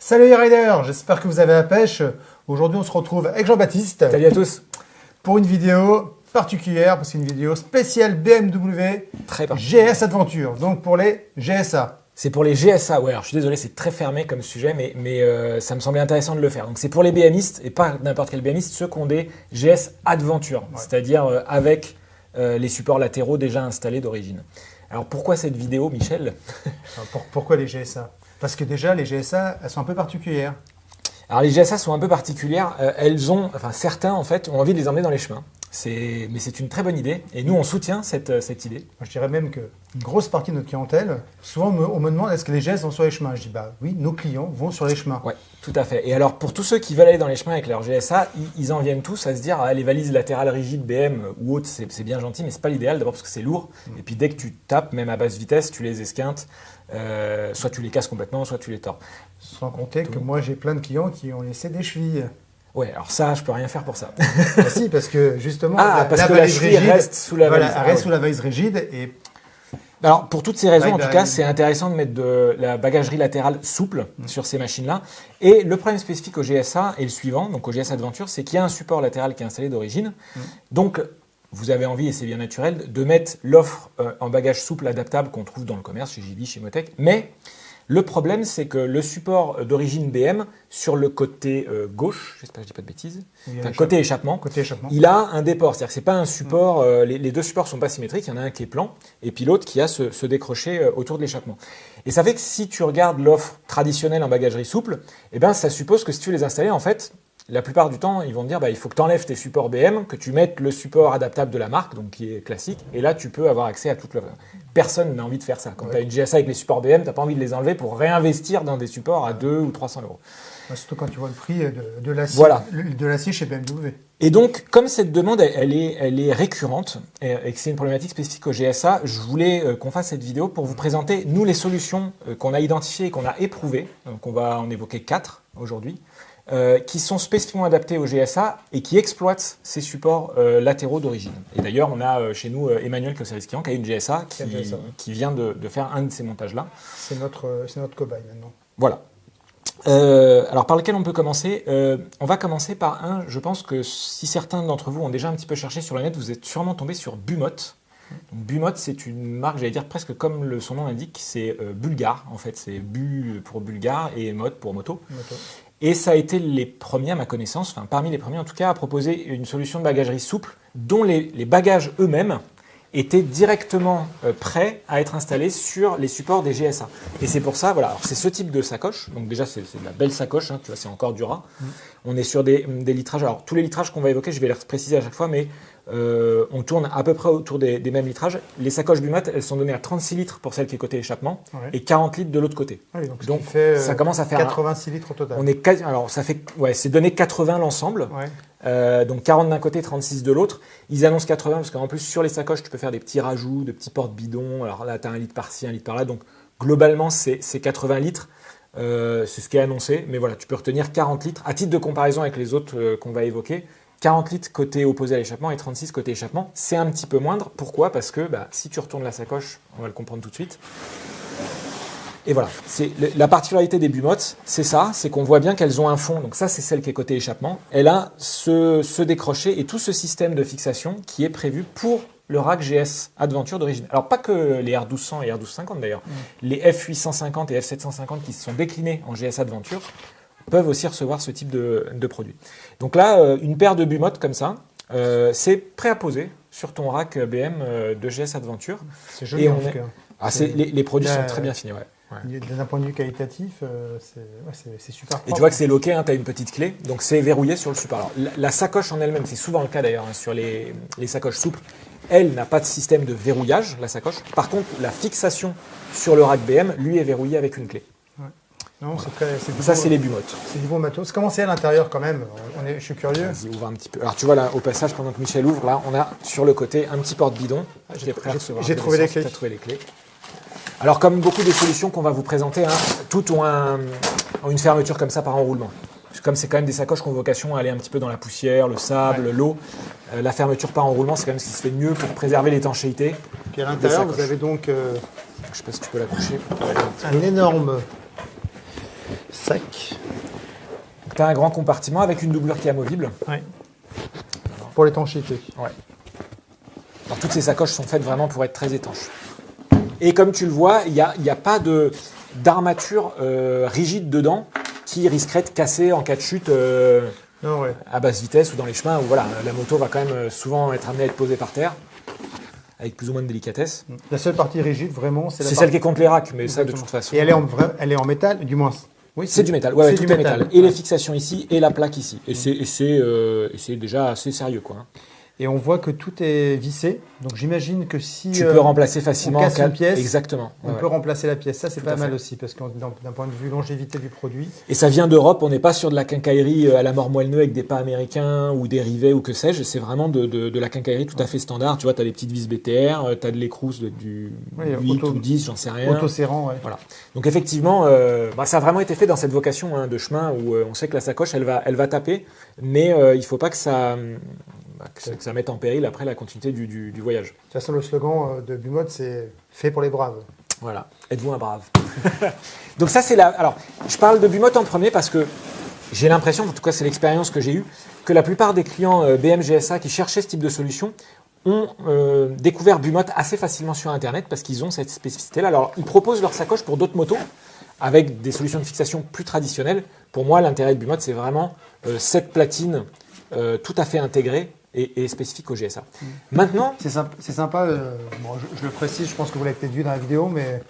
Salut les riders, j'espère que vous avez la pêche. Aujourd'hui, on se retrouve avec Jean-Baptiste. Salut à tous. Pour une vidéo particulière, parce que c'est une vidéo spéciale BMW Très particulière. GS Adventure, donc pour les GSA. C'est pour les GSA, ouais. Alors, je suis désolé, c'est très fermé comme sujet, mais ça me semblait intéressant de le faire. Donc c'est pour les BMistes, et pas n'importe quel BMiste, ceux qui ont des GS Adventure, ouais. C'est-à-dire avec les supports latéraux déjà installés d'origine. Alors pourquoi cette vidéo, Michel? Pourquoi les GSA? Parce que déjà, les GSA, elles sont un peu particulières. Alors les GSA sont un peu particulières. Certains en fait ont envie de les emmener dans les chemins. Mais c'est une très bonne idée. Et nous, on soutient cette idée. Moi, je dirais même qu'une grosse partie de notre clientèle, souvent on me demande est-ce que les GS vont sur les chemins? Je dis bah oui, nos clients vont sur les chemins. Oui, tout à fait. Et alors pour tous ceux qui veulent aller dans les chemins avec leur GSA, ils en viennent tous à se dire les valises latérales rigides BM ou autres, c'est bien gentil, mais c'est pas l'idéal. D'abord parce que c'est lourd. Et puis dès que tu tapes, même à basse vitesse, tu les esquintes. Soit tu les casses complètement, soit tu les tords. Sans compter que moi j'ai plein de clients qui ont laissé des chevilles. Ouais, alors ça, je peux rien faire pour ça. Bah si, parce que justement, la valise rigide reste sous la valise. Voilà, elle reste sous la valise rigide. Et... Alors, pour toutes ces raisons, en tout cas, c'est intéressant de mettre de la bagagerie latérale souple sur ces machines-là. Et le problème spécifique au GSA est le suivant, donc au GS Adventure, c'est qu'il y a un support latéral qui est installé d'origine. Donc, vous avez envie, et c'est bien naturel, de mettre l'offre en bagage souple adaptable qu'on trouve dans le commerce, chez JD, chez Motec. Mais le problème, c'est que le support d'origine BM, sur le côté gauche, j'espère que je ne dis pas de bêtises, côté échappement, il a un déport. C'est-à-dire que ce n'est pas un support, les deux supports ne sont pas symétriques, il y en a un qui est plan, et puis l'autre qui a ce décroché autour de l'échappement. Et ça fait que si tu regardes l'offre traditionnelle en bagagerie souple, eh ben, ça suppose que si tu veux les installer, en fait, la plupart du temps, ils vont te dire il faut que tu enlèves tes supports BM, que tu mettes le support adaptable de la marque, donc qui est classique, et là tu peux avoir accès à toute l'offre. Personne n'a envie de faire ça. Quand tu as une GSA avec les supports BM, tu n'as pas envie de les enlever pour réinvestir dans des supports à 200 ou 300 euros. Surtout quand tu vois le prix de l'acier chez BMW. Et donc, comme cette demande elle est récurrente et que c'est une problématique spécifique au GSA, je voulais qu'on fasse cette vidéo pour vous présenter, nous, les solutions qu'on a identifiées et qu'on a éprouvées. Donc, on va en évoquer 4 aujourd'hui. Qui sont spécifiquement adaptés au GSA et qui exploitent ces supports latéraux d'origine. Et d'ailleurs, on a chez nous Emmanuel, qui est au service client, qui a une GSA qui vient de faire un de ces montages-là. C'est notre cobaye maintenant. Voilà. Alors, par lequel on peut commencer? On va commencer par un, je pense que si certains d'entre vous ont déjà un petit peu cherché sur le net, vous êtes sûrement tombé sur Bumot. Donc, Bumot, c'est une marque, j'allais dire presque comme son nom l'indique, c'est bulgare. En fait, c'est Bu pour bulgare et Mot pour moto. Et ça a été les premiers, à ma connaissance, enfin parmi les premiers en tout cas, à proposer une solution de bagagerie souple dont les bagages eux-mêmes étaient directement prêts à être installés sur les supports des GSA. Et c'est pour ça, voilà, alors c'est ce type de sacoche, donc déjà c'est de la belle sacoche, tu vois, c'est encore du ras. On est sur des litrages, alors tous les litrages qu'on va évoquer, je vais les préciser à chaque fois, mais on tourne à peu près autour des mêmes litrages. Les sacoches Bumot, elles sont données à 36 litres pour celle qui est côté échappement et 40 litres de l'autre côté. Oui, donc ça commence à faire 86 litres au total. Alors ça fait, c'est donné 80 l'ensemble. Donc 40 d'un côté, 36 de l'autre. Ils annoncent 80 parce qu'en plus sur les sacoches, tu peux faire des petits rajouts, de petits porte-bidons. Alors là, tu as 1 litre par-ci, 1 litre par-là. Donc globalement, c'est 80 litres. C'est ce qui est annoncé. Mais voilà, tu peux retenir 40 litres. À titre de comparaison avec les autres qu'on va évoquer, 40 litres côté opposé à l'échappement et 36 côté échappement. C'est un petit peu moindre. Pourquoi? Parce que si tu retournes la sacoche, on va le comprendre tout de suite. Et voilà, la particularité des Bumot, c'est ça, c'est qu'on voit bien qu'elles ont un fond. Donc ça, c'est celle qui est côté échappement. Elle a ce décroché et tout ce système de fixation qui est prévu pour le rack GS Adventure d'origine. Alors pas que les R1200 et R1250 d'ailleurs. Les F850 et F750 qui se sont déclinés en GS Adventure peuvent aussi recevoir ce type de produit. Donc là, une paire de Bumot comme ça, c'est prêt à poser sur ton rack BM de GS Adventure. C'est joli en tout cas. Les produits sont très bien finis, ouais. D'un point de vue qualitatif, c'est super propre. Et tu vois que c'est loqué, tu as une petite clé, donc c'est verrouillé sur le support. Alors, la sacoche en elle-même, c'est souvent le cas d'ailleurs sur les sacoches souples, elle n'a pas de système de verrouillage, la sacoche. Par contre, la fixation sur le rack BM, lui, est verrouillée avec une clé. Non, voilà. Ça, c'est les Bumot. C'est du bon matos. Comment c'est à l'intérieur quand même? Je suis curieux. Vas-y, ouvre un petit peu. Alors tu vois là, au passage, pendant que Michel ouvre, là, on a sur le côté un petit porte-bidon. J'ai trouvé les clés. Tu as trouvé les clés. Alors comme beaucoup des solutions qu'on va vous présenter, toutes ont une fermeture comme ça par enroulement. Comme c'est quand même des sacoches qui ont vocation à aller un petit peu dans la poussière, le sable, l'eau, la fermeture par enroulement, c'est quand même ce qui se fait de mieux pour préserver l'étanchéité. Puis à l'intérieur, vous avez donc... je ne sais pas si tu peux la toucher. Un énorme sac. Tu as un grand compartiment avec une doublure qui est amovible. Ouais. Pour l'étanchéité. Ouais. Alors, toutes ces sacoches sont faites vraiment pour être très étanches. Et comme tu le vois, il n'y a pas d'armature rigide dedans qui risquerait de casser en cas de chute à basse vitesse ou dans les chemins où voilà, la moto va quand même souvent être amenée à être posée par terre avec plus ou moins de délicatesse. La seule partie rigide, vraiment, c'est celle qui est contre les racks, mais ça de toute façon. Et elle est en métal, du moins. Oui, c'est du métal. Ouais, tout est métal. Et les fixations ici et la plaque ici. Et c'est déjà assez sérieux, quoi. Et on voit que tout est vissé. Donc j'imagine que si tu peux remplacer facilement on casse une pièce, exactement. On peut remplacer la pièce. Ça, c'est pas mal aussi, parce que d'un point de vue longévité du produit. Et ça vient d'Europe. On n'est pas sur de la quincaillerie à la mort moelle-neu avec des pas américains ou des rivets ou que sais-je. C'est vraiment de la quincaillerie tout à fait standard. Tu vois, tu as des petites vis BTR, tu as de l'écrous du 8 ou 10, j'en sais rien. Autoserrant, ouais. Voilà. Donc effectivement, ça a vraiment été fait dans cette vocation de chemin où on sait que la sacoche, elle va taper, mais il ne faut pas que ça mette en péril après la continuité du voyage. De toute façon, le slogan de Bumot, c'est « fait pour les braves ». Voilà, êtes-vous un brave. Donc ça, c'est alors, je parle de Bumot en premier parce que j'ai l'impression, en tout cas c'est l'expérience que j'ai eue, que la plupart des clients BM GSA qui cherchaient ce type de solution ont découvert Bumot assez facilement sur Internet parce qu'ils ont cette spécificité-là. Alors, ils proposent leur sacoche pour d'autres motos avec des solutions de fixation plus traditionnelles. Pour moi, l'intérêt de Bumot, c'est vraiment cette platine tout à fait intégrée et spécifique au GSA. Maintenant... C'est sympa, je le précise, je pense que vous l'avez peut-être vu dans la vidéo, mais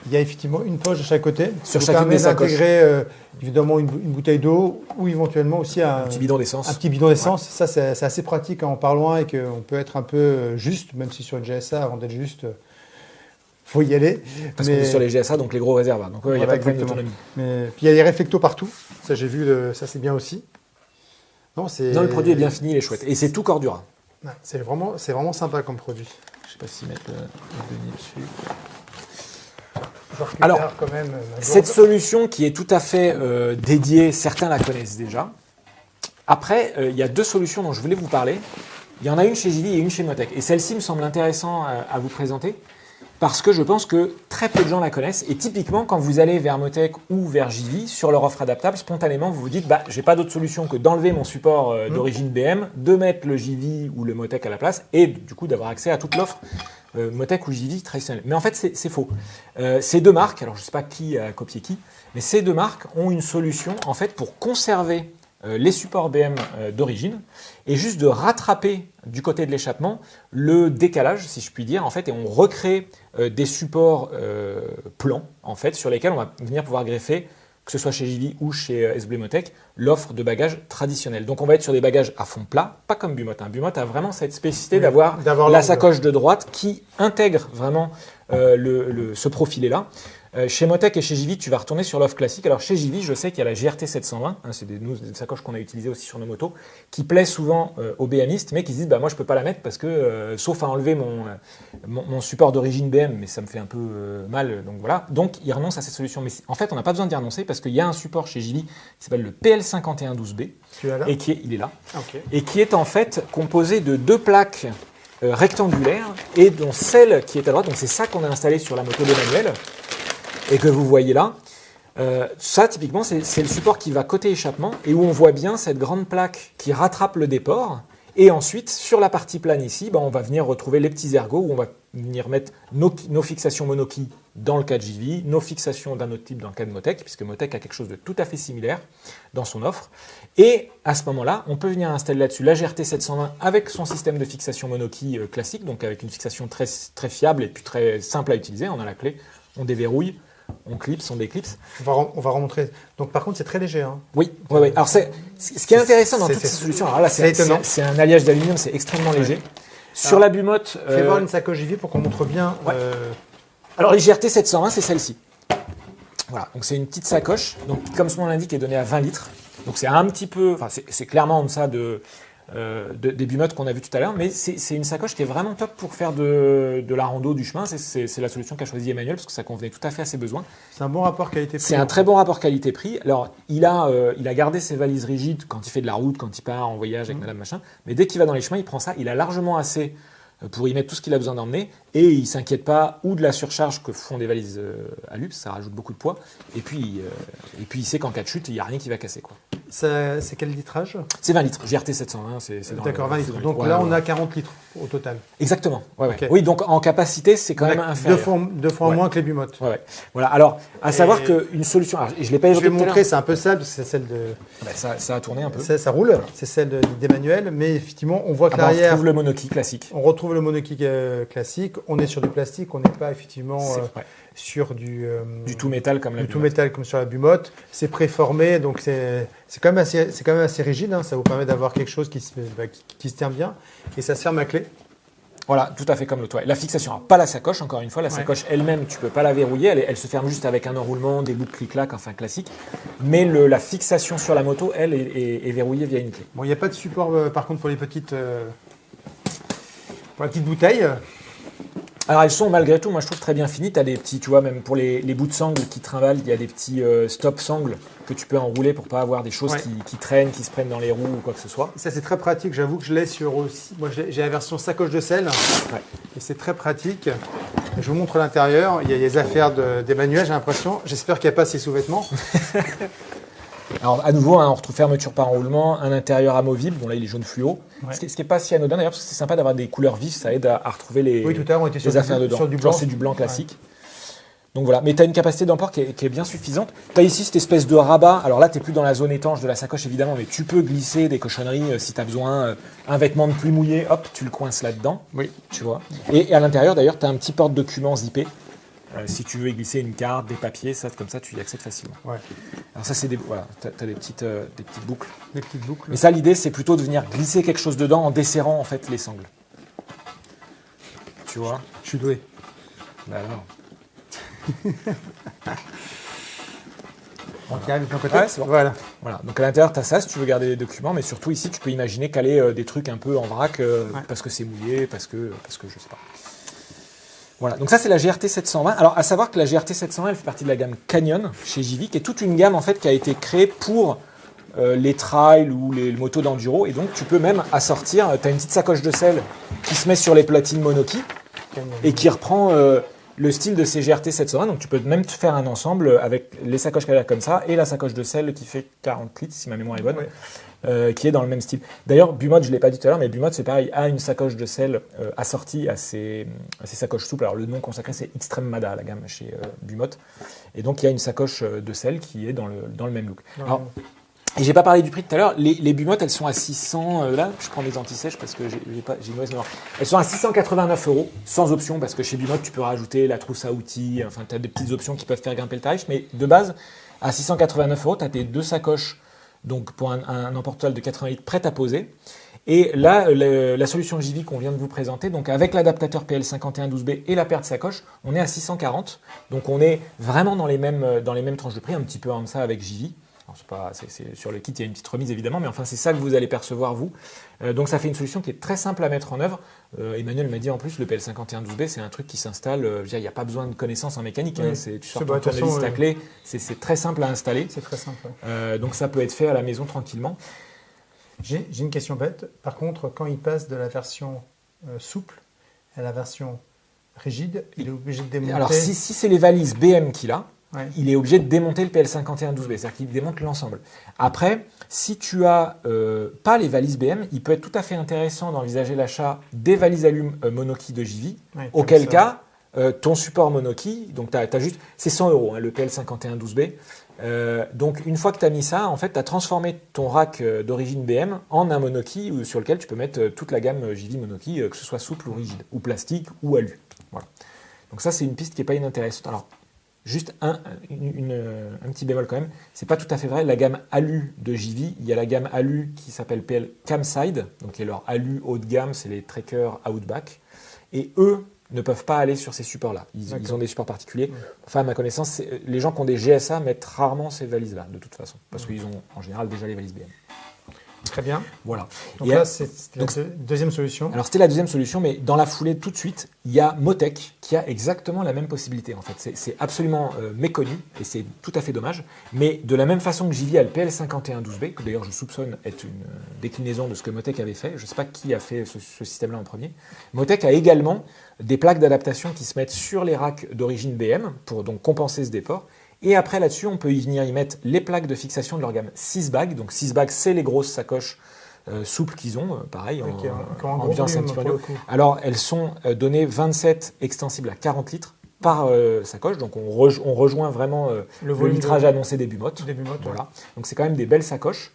il y a effectivement une poche de chaque côté. Sur chacune des sacoches. D'intégrer évidemment une bouteille d'eau ou éventuellement aussi un petit bidon d'essence. Un petit bidon d'essence. Ça, c'est assez pratique quand on part loin et qu'on peut être un peu juste, même si sur une GSA, avant d'être juste, faut y aller. Parce qu'on est sur les GSA, donc les gros réservoirs. Donc il n'y a pas de problème d'autonomie. Puis il y a des réflectos partout. Ça, j'ai vu, ça c'est bien aussi. Non, le produit est bien fini, il est chouette. Et c'est tout Cordura. Ouais, c'est vraiment sympa comme produit. Je ne sais pas si mettre le denier dessus. Alors, cette solution qui est tout à fait dédiée, certains la connaissent déjà. Après, il y a deux solutions dont je voulais vous parler. Il y en a une chez Givi et une chez Motec. Et celle-ci me semble intéressante à vous présenter parce que je pense que très peu de gens la connaissent. Et typiquement, quand vous allez vers Motec ou vers Givi, sur leur offre adaptable, spontanément, vous vous dites « j'ai pas d'autre solution que d'enlever mon support d'origine BM, de mettre le Givi ou le Motec à la place et du coup d'avoir accès à toute l'offre Motec ou Givi traditionnelle. » Mais en fait, c'est faux. Ces deux marques, alors je ne sais pas qui a copié qui, mais ces deux marques ont une solution en fait pour conserver les supports BM d'origine et juste de rattraper du côté de l'échappement le décalage, si je puis dire, en fait, et on recrée des supports plans en fait, sur lesquels on va venir pouvoir greffer, que ce soit chez Givi ou chez SB Motec, l'offre de bagages traditionnels. Donc on va être sur des bagages à fond plat, pas comme Bumot. Bumot a vraiment cette spécificité d'avoir la sacoche de droite qui intègre vraiment ce profilé-là. Chez Motec et chez Givi, tu vas retourner sur l'offre classique. Alors chez Givi, je sais qu'il y a la GRT 720, c'est des sacoches qu'on a utilisées aussi sur nos motos, qui plaît souvent aux BMistes, mais qui se disent moi je peux pas la mettre parce que sauf à enlever mon support d'origine BM, mais ça me fait un peu mal, donc voilà. Donc ils renoncent à cette solution. Mais en fait, on n'a pas besoin d'y renoncer parce qu'il y a un support chez Givi qui s'appelle le PL5112B, et il est là, et qui est en fait composé de deux plaques rectangulaires et dont celle qui est à droite, donc c'est ça qu'on a installé sur la moto de Manuel. Et que vous voyez là, ça typiquement c'est le support qui va côté échappement et où on voit bien cette grande plaque qui rattrape le déport. Et ensuite, sur la partie plane ici, on va venir retrouver les petits ergots où on va venir mettre nos fixations monoki dans le cas de Givi, nos fixations d'un autre type dans le cas de Motec, puisque Motec a quelque chose de tout à fait similaire dans son offre. Et à ce moment-là, on peut venir installer là-dessus la GRT 720 avec son système de fixation monoki classique, donc avec une fixation très, très fiable et puis très simple à utiliser. On a la clé, on déverrouille. On clipse, on déclipse. On va remontrer. Donc par contre, c'est très léger. Hein. Oui. Alors ce qui est intéressant dans toutes ces solutions, alors là, c'est un alliage d'aluminium, c'est extrêmement léger. Sur la Bumot... Fais voir une sacoche Givi pour qu'on montre bien... Alors les GRT 720, c'est celle-ci. Voilà, donc c'est une petite sacoche, donc comme son nom l'indique, est donnée à 20 litres. Donc c'est un petit peu... Enfin, c'est clairement en deçà des Bumot qu'on a vu tout à l'heure, mais c'est une sacoche qui est vraiment top pour faire de la rando, du chemin. C'est la solution qu'a choisi Emmanuel parce que ça convenait tout à fait à ses besoins. C'est un bon rapport qualité-prix. C'est un très bon rapport qualité-prix. Alors, il a gardé ses valises rigides quand il fait de la route, quand il part en voyage avec madame machin, mais dès qu'il va dans les chemins, il prend ça. Il a largement assez pour y mettre tout ce qu'il a besoin d'emmener. Et il ne s'inquiète pas ou de la surcharge que font des valises alu, ça rajoute beaucoup de poids. Et puis il sait qu'en cas de chute, il n'y a rien qui va casser, quoi. C'est quel litrage? C'est 20 litres, GRT 720. D'accord, 20 litres. Donc là, on a 40 litres au total. Exactement. Okay. Oui, donc en capacité, c'est quand même inférieur. Deux fois moins que les Bumotes. Voilà. Alors, à savoir qu'une solution. Alors, je ne l'ai pas évoqué. Je vais montrer, c'est un peu sale, c'est celle de. Ça a tourné un peu. Ça roule, c'est celle d'Emmanuel, mais effectivement, on voit que l'arrière. On retrouve le monoquille classique. On retrouve le monoquille classique. On est sur du plastique, on n'est pas effectivement sur du tout métal comme la Bumote. Du tout métal comme sur la Bumote. C'est préformé, donc c'est quand même assez rigide. Hein. Ça vous permet d'avoir quelque chose qui se tient bien et ça se ferme à clé. Voilà, tout à fait comme le toit. La fixation, alors pas la sacoche, encore une fois, la sacoche elle-même, tu ne peux pas la verrouiller, elle se ferme juste avec un enroulement, des boucles clic-clac, enfin classique. Mais la fixation sur la moto, elle, est verrouillée via une clé. Bon, il n'y a pas de support par contre pour les petites bouteilles. Alors elles sont malgré tout, moi je trouve très bien finies. Tu as des petits, tu vois, même pour les bouts de sangle qui trimballent, il y a des petits stop sangles que tu peux enrouler pour pas avoir des choses qui traînent, qui se prennent dans les roues ou quoi que ce soit. Ça c'est très pratique, j'avoue que je l'ai sur aussi. Moi j'ai la version sacoche de selle et c'est très pratique. Je vous montre l'intérieur, il y a les affaires d'Emmanuel, j'ai l'impression. J'espère qu'il n'y a pas ses sous-vêtements. Alors à nouveau, on retrouve fermeture par enroulement, un intérieur amovible, bon là il est jaune fluo, ce qui n'est pas si anodin d'ailleurs parce que c'est sympa d'avoir des couleurs vives, ça aide à retrouver les affaires dedans. Genre c'est du blanc classique. Donc voilà, mais tu as une capacité d'emport qui est bien suffisante. Tu as ici cette espèce de rabat, alors là tu n'es plus dans la zone étanche de la sacoche évidemment, mais tu peux glisser des cochonneries si tu as besoin, un vêtement de pluie mouillé, hop, tu le coinces là-dedans, tu vois. Et à l'intérieur d'ailleurs tu as un petit porte-documents zippé. Si tu veux y glisser une carte, des papiers, comme ça tu y accèdes facilement. Alors ça c'est tu as des petites boucles. Des petites boucles. Mais ça l'idée c'est plutôt de venir glisser quelque chose dedans en desserrant en fait les sangles. Tu vois? Je suis doué. Bah alors. On arrive de ton côté. C'est bon. Voilà. Donc à l'intérieur tu as ça si tu veux garder les documents, mais surtout ici tu peux imaginer caler des trucs un peu en vrac parce que c'est mouillé, parce que je sais pas. Voilà, donc ça c'est la GRT 720. Alors à savoir que la GRT 720 elle fait partie de la gamme Canyon chez JV, qui est toute une gamme en fait qui a été créée pour les trails ou les motos d'enduro, et donc tu peux même assortir, tu as une petite sacoche de selle qui se met sur les platines monoki et qui reprend le style de ces GRT 720, donc tu peux même te faire un ensemble avec les sacoches qu'elle a comme ça et la sacoche de selle qui fait 40 litres si ma mémoire est bonne. Qui est dans le même style. D'ailleurs, Bumote, je ne l'ai pas dit tout à l'heure, mais Bumote, c'est pareil, a une sacoche de selle assortie à ses sacoches souples. Alors, le nom consacré, c'est Extreme Mada, la gamme chez Bumote. Et donc, il y a une sacoche de selle qui est dans le même look. Alors, et j'ai pas parlé du prix tout à l'heure. Les Bumote, elles sont à 600. Là, je prends des anti-sèches parce que j'ai une mauvaise mémoire. Elles sont à 689 € sans option, parce que chez Bumote, tu peux rajouter la trousse à outils. Enfin, tu as des petites options qui peuvent faire grimper le tarif. Mais de base, à 689 €, tu as tes deux sacoches. Donc pour un emporte-toile de 80 litres prêt à poser. Et là, la solution JV qu'on vient de vous présenter, donc avec l'adaptateur PL5112B et la paire de sacoche, on est à 640. Donc on est vraiment dans les mêmes tranches de prix, un petit peu en deçà avec JV. C'est sur le kit, il y a une petite remise évidemment, mais enfin c'est ça que vous allez percevoir vous. Donc ça fait une solution qui est très simple à mettre en œuvre. Emmanuel m'a dit en plus, le PL5112B, c'est un truc qui s'installe, il n'y a pas besoin de connaissances en mécanique. Tu sors ton tournevis, ta clé, c'est très simple à installer. C'est très simple. Donc ça peut être fait à la maison tranquillement. J'ai une question bête. Par contre, quand il passe de la version souple à la version rigide, il est obligé de démonter... Alors si c'est les valises BM qu'il a, il est obligé de démonter le PL5112B, c'est-à-dire qu'il démonte l'ensemble. Après, si tu as pas les valises BM, il peut être tout à fait intéressant d'envisager l'achat des valises alu monoki de JV, auquel cas, ton support monoki, donc c'est 100 €, le PL5112B. Donc une fois que tu as mis ça, en fait, tu as transformé ton rack d'origine BM en un monoki sur lequel tu peux mettre toute la gamme JV monoki, que ce soit souple ou rigide, ou plastique ou alu. Voilà. Donc ça, c'est une piste qui n'est pas inintéressante. Alors, juste un petit bémol quand même, c'est pas tout à fait vrai. La gamme alu de JV, il y a la gamme alu qui s'appelle PL Camside, donc qui est leur alu haut de gamme, c'est les trekkers Outback, et eux ne peuvent pas aller sur ces supports-là. Ils ont des supports particuliers. Enfin, à ma connaissance, les gens qui ont des GSA mettent rarement ces valises-là, de toute façon, parce qu'ils ont en général déjà les valises BM. Très bien. Voilà. Donc là, c'était la deuxième solution. Alors, c'était la deuxième solution, mais dans la foulée, tout de suite, il y a Motec qui a exactement la même possibilité. En fait, c'est absolument méconnu et c'est tout à fait dommage. Mais de la même façon que Givi a le PL5112B, que d'ailleurs je soupçonne être une déclinaison de ce que Motec avait fait, je ne sais pas qui a fait ce système-là en premier, Motec a également des plaques d'adaptation qui se mettent sur les racks d'origine BM pour donc compenser ce déport. Et après, là-dessus, on peut y venir y mettre les plaques de fixation de leur gamme 6 bags. Donc 6 bags, c'est les grosses sacoches souples qu'ils ont, pareil, en ambiance un petit peu. Alors, elles sont données 27 extensibles à 40 litres par sacoche. Donc, on rejoint vraiment le litrage annoncé début mot. Voilà. Donc, c'est quand même des belles sacoches.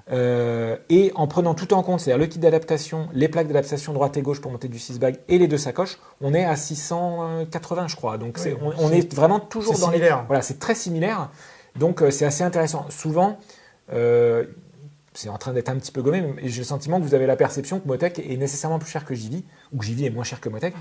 Et en prenant tout en compte, c'est-à-dire le kit d'adaptation, les plaques d'adaptation droite et gauche pour monter du 6 bag et les deux sacoches, on est à 680, je crois. Donc on est vraiment toujours dans similaire. Voilà, c'est très similaire. Donc c'est assez intéressant. Souvent, c'est en train d'être un petit peu gommé, mais j'ai le sentiment que vous avez la perception que Motec est nécessairement plus cher que Givi, ou que Givi est moins cher que Motec.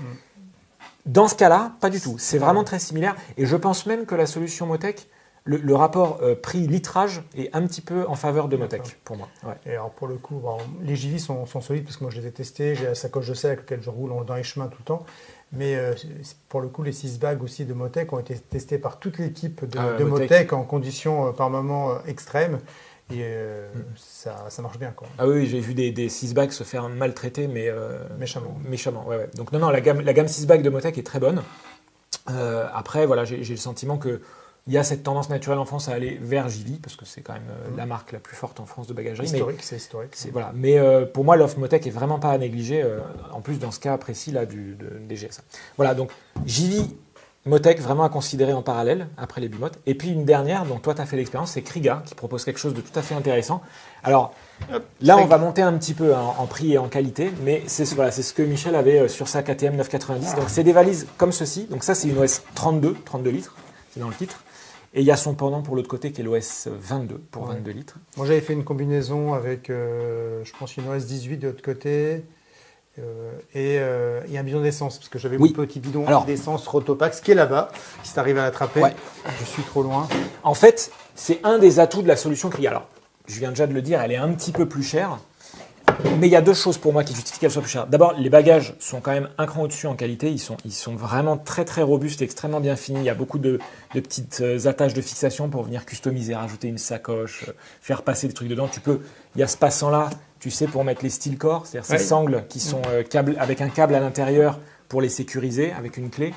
Dans ce cas-là, pas du tout. C'est vraiment très similaire. Et je pense même que la solution Motec, le rapport prix-litrage est un petit peu en faveur de Motec, pour moi. Ouais. Et alors pour le coup, les Givi sont solides parce que moi je les ai testés, j'ai la sacoche de sel avec laquelle je roule dans les chemins tout le temps. Mais pour le coup, les 6 bags aussi de Motec ont été testés par toute l'équipe de Motec en conditions par moments extrêmes. Et ça marche bien, quoi. Ah oui, j'ai vu des 6 bags se faire maltraiter, mais méchamment. Ouais. Donc non, la gamme 6 bags de Motec est très bonne. Après, voilà, j'ai le sentiment que il y a cette tendance naturelle en France à aller vers Givi, parce que c'est quand même la marque la plus forte en France de bagagerie. C'est historique. Voilà. Mais pour moi, l'offre Motec est vraiment pas à négliger, en plus dans ce cas précis là, des GSA. Voilà, donc Givi, Motec, vraiment à considérer en parallèle, après les Bimotes. Et puis une dernière, dont toi tu as fait l'expérience, c'est Kriga, qui propose quelque chose de tout à fait intéressant. Alors là, on va monter un petit peu en prix et en qualité, mais c'est ce que Michel avait sur sa KTM 990. Donc c'est des valises comme ceci. Donc ça, c'est une OS 32 litres, c'est dans le titre. Et il y a son pendant pour l'autre côté qui est l'OS 22 pour 22 litres. Moi j'avais fait une combinaison avec, je pense, une OS 18 de l'autre côté et un bidon d'essence parce que j'avais mon petit bidon d'essence Rotopax qui est là-bas. Si tu arrives à l'attraper, je suis trop loin. En fait, c'est un des atouts de la solution Kriga. Alors, je viens déjà de le dire, elle est un petit peu plus chère. Mais il y a deux choses pour moi qui justifient qu'elle soit plus chère. D'abord, les bagages sont quand même un cran au-dessus en qualité. Ils sont vraiment très très robustes, extrêmement bien finis. Il y a beaucoup de petites attaches de fixation pour venir customiser, rajouter une sacoche, faire passer des trucs dedans. Il y a ce passant-là, tu sais, pour mettre les steel core, c'est-à-dire ces sangles qui sont avec un câble à l'intérieur pour les sécuriser avec une clé.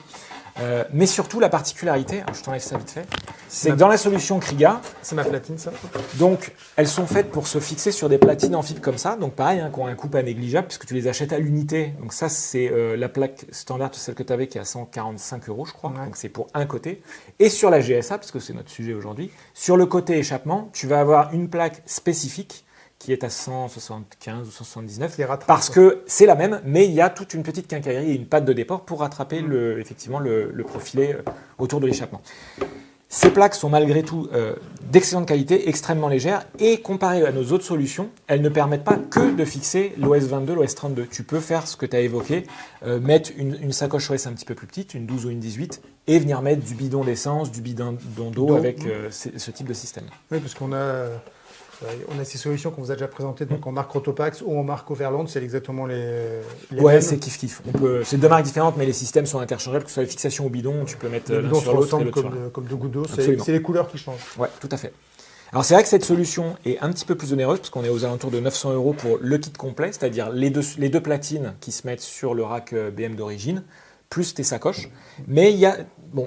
Mais surtout, la particularité, je t'enlève ça vite fait, c'est que dans la solution Kriga, c'est ma platine ça. Donc, elles sont faites pour se fixer sur des platines en fibre comme ça. Donc, pareil, qui ont un coût pas négligeable puisque tu les achètes à l'unité. Donc, ça, c'est la plaque standard, celle que tu avais qui est à 145 €, je crois. Ouais. Donc, c'est pour un côté. Et sur la GSA, parce que c'est notre sujet aujourd'hui, sur le côté échappement, tu vas avoir une plaque spécifique qui est à 175 ou 179, parce que c'est la même, mais il y a toute une petite quincaillerie et une patte de déport pour rattraper effectivement le profilé autour de l'échappement. Ces plaques sont malgré tout d'excellente qualité, extrêmement légères, et comparées à nos autres solutions, elles ne permettent pas que de fixer l'OS 22, l'OS 32. Tu peux faire ce que tu as évoqué, mettre une sacoche OS un petit peu plus petite, une 12 ou une 18, et venir mettre du bidon d'essence, du bidon d'eau avec ce type de système. Oui, parce qu'on a ces solutions qu'on vous a déjà présentées donc en marque Rotopax ou en marque Overland, c'est exactement les mêmes. C'est kiff-kiff. C'est deux marques différentes, mais les systèmes sont interchangeables, que ce soit les fixations au bidon, tu peux mettre l'un sur l'autre. Comme deux gouttes d'eau, c'est les couleurs qui changent. Oui, tout à fait. Alors c'est vrai que cette solution est un petit peu plus onéreuse, parce qu'on est aux alentours de 900 € pour le kit complet, c'est-à-dire les deux platines qui se mettent sur le rack BM d'origine, plus tes sacoches. Mais il y a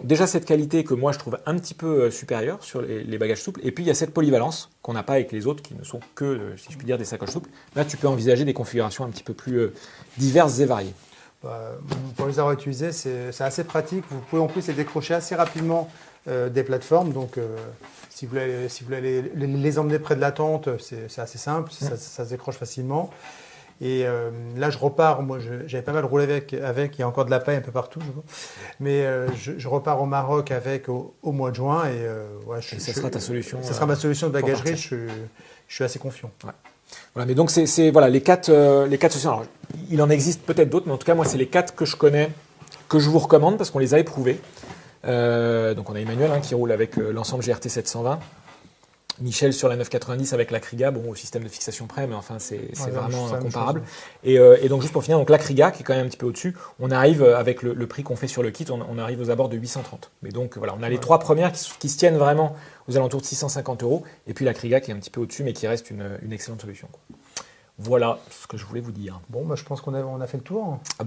déjà cette qualité que moi je trouve un petit peu supérieure sur les bagages souples. Et puis il y a cette polyvalence qu'on n'a pas avec les autres qui ne sont que, si je puis dire, des sacoches souples. Là, tu peux envisager des configurations un petit peu plus diverses et variées. Pour les avoir utilisés, c'est assez pratique. Vous pouvez en plus les décrocher assez rapidement des plateformes. Donc si vous voulez les emmener près de la tente, c'est assez simple, ça se décroche facilement. Et là, je repars. Moi, j'avais pas mal roulé avec. Il y a encore de la paille un peu partout. Mais je repars au Maroc avec au mois de juin. Et ça sera ta solution. Ça sera ma solution de bagagerie. Je suis assez confiant. Ouais. Voilà, mais donc c'est les quatre solutions. Alors, il en existe peut-être d'autres, mais en tout cas, moi, c'est les 4 que je connais, que je vous recommande parce qu'on les a éprouvés. Donc, on a Emmanuel qui roule avec l'ensemble GRT 720. Michel sur la 990 avec la Kriga, bon, au système de fixation près, mais enfin, c'est vraiment comparable. Et donc, juste pour finir, donc la Kriga, qui est quand même un petit peu au-dessus, on arrive avec le prix qu'on fait sur le kit, on arrive aux abords de 830. Mais donc, voilà, on a les 3 premières qui se tiennent vraiment aux alentours de 650 €, et puis la Kriga qui est un petit peu au-dessus, mais qui reste une excellente solution, quoi. Voilà ce que je voulais vous dire. Bon, bah, je pense qu'on a fait le tour. Ah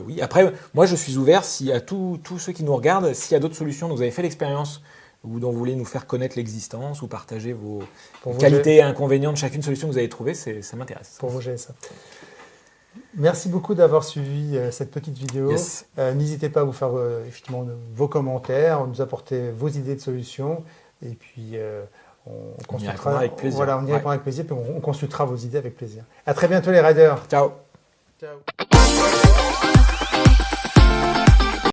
oui, après, moi, je suis ouvert, si à tous ceux qui nous regardent, s'il y a d'autres solutions, vous avez fait l'expérience, ou dont vous voulez nous faire connaître l'existence ou partager vos qualités et inconvénients de chacune solution que vous avez trouvée, ça m'intéresse. Pour vous gérer ça. Merci beaucoup d'avoir suivi cette petite vidéo. Yes. N'hésitez pas à vous faire effectivement vos commentaires, nous apporter vos idées de solutions. Et puis, on y répondra avec plaisir. Voilà, on y répondra avec plaisir, puis on consultera vos idées avec plaisir. À très bientôt les riders. Ciao. Ciao.